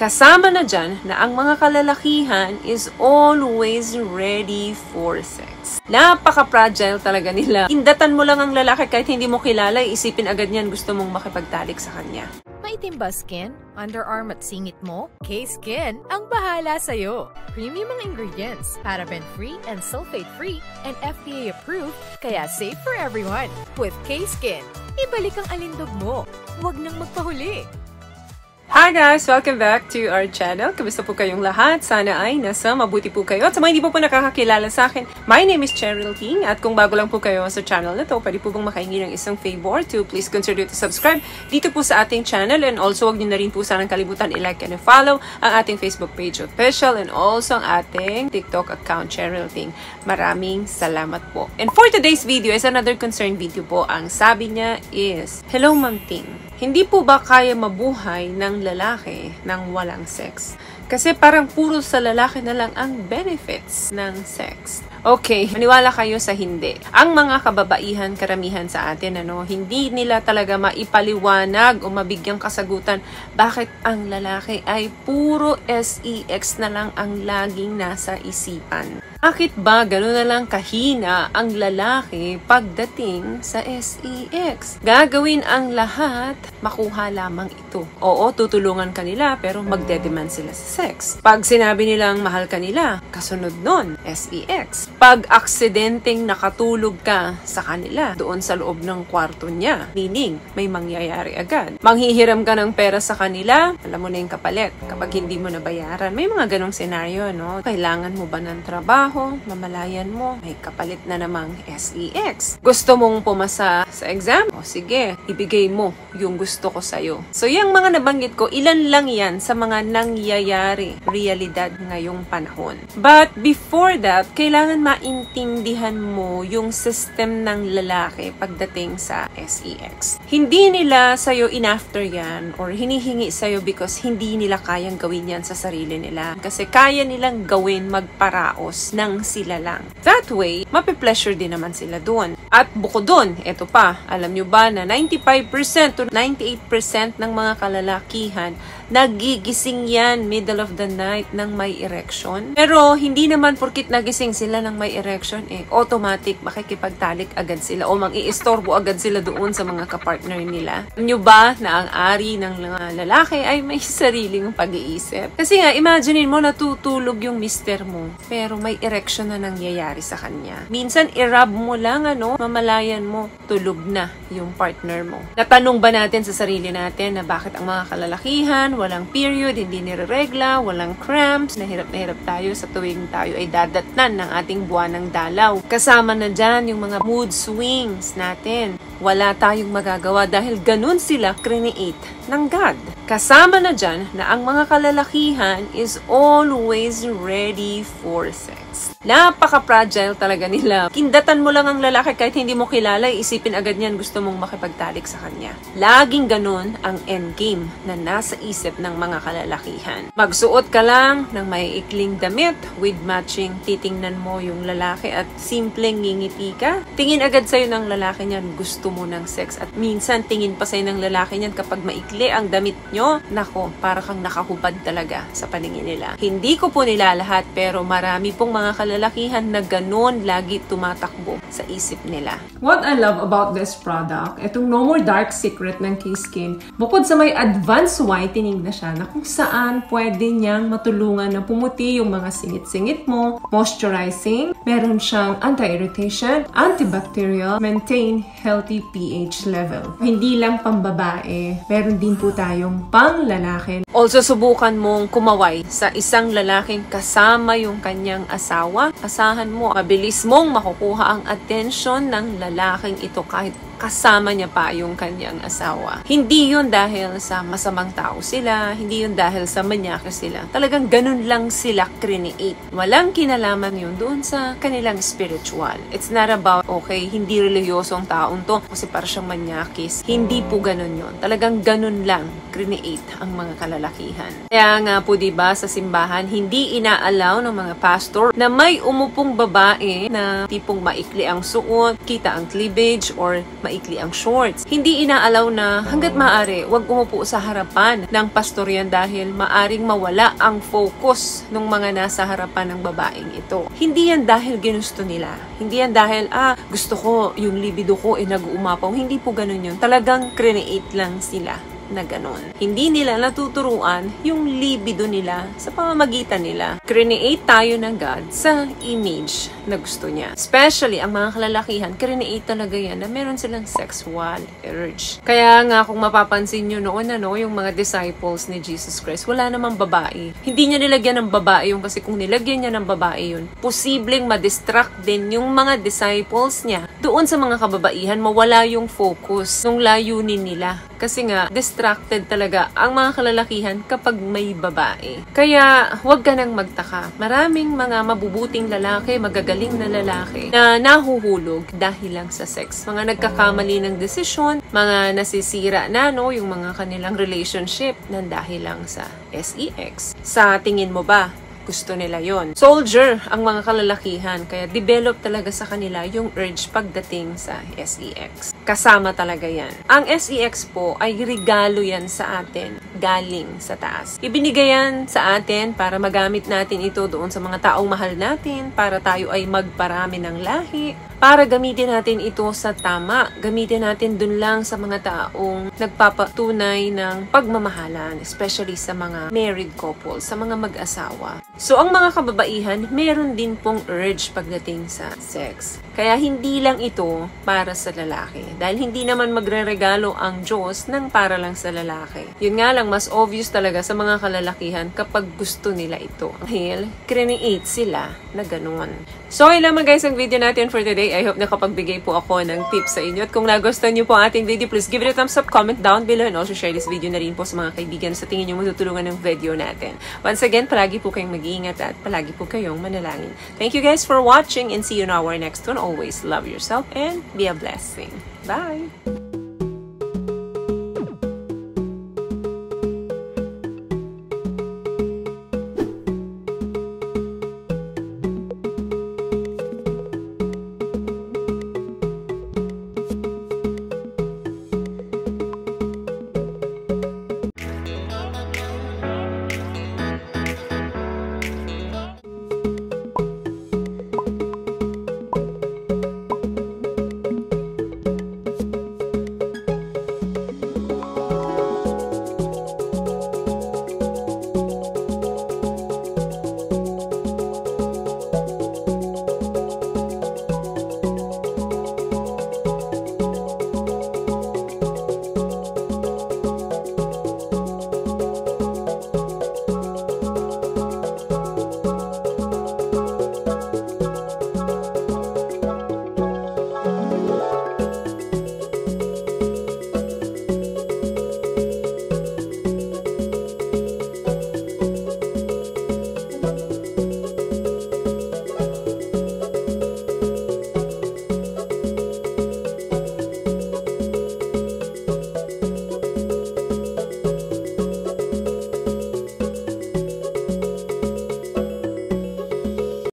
Kasama na dyan na ang mga kalalakihan is always ready for sex. Napaka-fragile talaga nila. Indatan mo lang ang lalaki kahit hindi mo kilala, isipin agad niyan gusto mong makipagtalik sa kanya. Maitim ba skin, underarm at singit mo? K-Skin ang bahala sa'yo. Premium ang ingredients, paraben-free and sulfate-free, and FDA-approved, kaya safe for everyone. With K-Skin, ibalik ang alindog mo. Huwag nang magpahuli. Hi guys! Welcome back to our channel. Kamusta po kayong lahat? Sana ay nasa mabuti po kayo. At sa mga hindi po nakakakilala sa akin, my name is Cheryl Ting. At kung bago lang po kayo sa channel na to, pwede po bang makahingi ng isang favor to please consider to subscribe dito po sa ating channel. And also, huwag niyo na rin po sanang kalimutan i-like and i-follow ang ating Facebook page official and also ang ating TikTok account, Cheryl Ting. Maraming salamat po. And for today's video is another concern video po. Ang sabi niya is, Hello Ma'am Ting. Hindi po ba kaya mabuhay ng lalaki ng walang sex? Kasi parang puro sa lalaki na lang ang benefits ng sex. Okay, maniwala kayo sa hindi. Ang mga kababaihan, karamihan sa atin, hindi nila talaga maipaliwanag o mabigyang kasagutan bakit ang lalaki ay puro sex na lang ang laging nasa isipan. Bakit ba gano'n na lang kahina ang lalaki pagdating sa sex? Gagawin ang lahat, makuha lamang ito. Oo, tutulungan kanila pero magdedemand sila sa sex. Pag sinabi nilang mahal kanila, kasunod nun, sex. Pag aksidenteng nakatulog ka sa kanila, doon sa loob ng kwarto niya, meaning may mangyayari agad. Manghihiram ka ng pera sa kanila, alam mo na yung kapalit kapag hindi mo nabayaran. May mga ganong senaryo, no? Kailangan mo ba ng trabaho? Mamalayan mo, may kapalit na namang sex. Gusto mong pumasa sa exam? O sige, ibigay mo yung gusto ko sa'yo. So yung mga nabanggit ko, ilan lang yan sa mga nangyayari, realidad ngayong panahon. But before that, kailangan maintindihan mo yung system ng lalaki pagdating sa sex. Hindi nila sa'yo in-after yan or hinihingi sa'yo because hindi nila kayang gawin yan sa sarili nila. Kasi kaya nilang gawin magparaos ng sila lang. That way, mape-pleasure din naman sila doon. At bukod doon, eto pa, alam nyo ba na 95% to 98% ng mga kalalakihan nagigising yan middle of the night ng may erection. Pero hindi naman porkit nagising sila ng may erection, automatic makikipagtalik agad sila o mang-iistorbo agad sila doon sa mga kapartner nila. Alam nyo ba na ang ari ng mga lalaki ay may sariling pag-iisip? Kasi nga, imaginein mo natutulog yung mister mo, pero may erection na nangyayari sa kanya. Minsan, i-rub mo lang, mamalayan mo, tulog na yung partner mo. Natanong ba natin sa sarili natin na bakit ang mga kalalakihan, walang period, hindi nireregla, walang cramps, na hirap tayo sa tuwing tayo ay dadatnan ng ating buwan ng dalaw. Kasama na dyan yung mga mood swings natin. Wala tayong magagawa dahil ganun sila create ng God. Kasama na dyan na ang mga kalalakihan is always ready for sex. Napaka-fragile talaga nila. Kindatan mo lang ang lalaki kahit hindi mo kilala, isipin agad niyan gusto mong makipagtalik sa kanya. Laging ganun ang endgame na nasa isip ng mga kalalakihan. Magsuot ka lang ng may ikling damit with matching, titingnan mo yung lalaki at simpleng ngingiti ka. Tingin agad sa'yo ng lalaki niyan, gusto mo ng sex. At minsan tingin pa sa'yo ng lalaki niyan kapag maikli ang damit nyo, nako, para kang nakahubad talaga sa paningin nila. Hindi ko po nila lahat pero marami pong mga kalalakihan na ganun lagi tumatakbo sa isip nila. What I love about this product, itong No More Dark Secret ng K-Skin, bukod sa may advanced whitening na siya na kung saan pwede niyang matulungan na pumuti yung mga singit-singit mo, moisturizing, meron siyang anti-irritation, antibacterial, maintain healthy pH level. Hindi lang pambabae, meron din po tayong pang lalaki. Also, subukan mong kumaway sa isang lalaking kasama yung kanyang asawa. Asahan mo, mabilis mong makukuha ang atensyon ng lalaking ito kahit kasama niya pa yung kanyang asawa. Hindi yun dahil sa masamang tao sila, hindi yun dahil sa manyaka sila. Talagang ganun lang sila create. Walang kinalaman yun doon sa kanilang spiritual. It's not about, okay, hindi reliyosong taon to kasi para siyang manyakis. Hindi po ganun yun. Talagang ganun lang create ang mga kalalakihan. Kaya nga po diba sa simbahan, hindi inaalaw ng mga pastor na may umupong babae na tipong maikli ang suot, kita ang cleavage, or maikli ang shorts. Hindi inaalaw na hanggat maaari, huwag umupo sa harapan ng pastor yan dahil maaring mawala ang focus ng mga nasa harapan ng babaeng ito. Hindi yan dahil ginusto nila. Hindi yan dahil, gusto ko, yung libido ko nag-uumapaw. Hindi po ganun yun. Talagang create lang sila na ganon. Hindi nila natuturuan yung libido nila sa pamamagitan nila. Create tayo ng God sa image na gusto niya. Especially, ang mga kalalakihan, create talaga yan na meron silang sexual urge. Kaya nga, kung mapapansin nyo noon, yung mga disciples ni Jesus Christ, wala namang babae. Hindi niya nilagyan ng babae yung kasi kung nilagyan niya ng babae yun, posibleng ma-distract din yung mga disciples niya. Doon sa mga kababaihan, mawala yung focus ng layunin nila. Kasi nga, distracted talaga ang mga kalalakihan kapag may babae. Kaya, huwag ka nang magtaka. Maraming mga mabubuting lalaki, magagaling na lalaki na nahuhulog dahil lang sa sex. Mga nagkakamali ng desisyon, mga nasisira na, yung mga kanilang relationship na dahil lang sa sex. Sa tingin mo ba, gusto nila yon? Soldier ang mga kalalakihan, kaya develop talaga sa kanila yung urge pagdating sa sex. Kasama talaga yan. Ang sex po ay regalo yan sa atin, galing sa taas. Ibinigay yan sa atin para magamit natin ito doon sa mga taong mahal natin, para tayo ay magparami ng lahi, para gamitin natin ito sa tama. Gamitin natin dun lang sa mga taong nagpapatunay ng pagmamahalan, especially sa mga married couples, sa mga mag-asawa. So, ang mga kababaihan, meron din pong urge pagdating sa sex. Kaya hindi lang ito para sa lalaki. Dahil hindi naman magre-regalo ang Diyos ng para lang sa lalaki. Yun nga lang, mas obvious talaga sa mga kalalakihan kapag gusto nila ito. Dahil create sila na ganun. So, yun lamang guys ang video natin for today. I hope nakapagbigay po ako ng tips sa inyo. At kung nagustuhan niyo po ang ating video, please give it a thumbs up, comment down below, and also share this video na rin po sa mga kaibigan sa tingin niyo matutulungan ng video natin. Once again, palagi po kayong mag-iingat at palagi po kayong manalangin. Thank you guys for watching and see you in our next one. Always love yourself and be a blessing. Bye!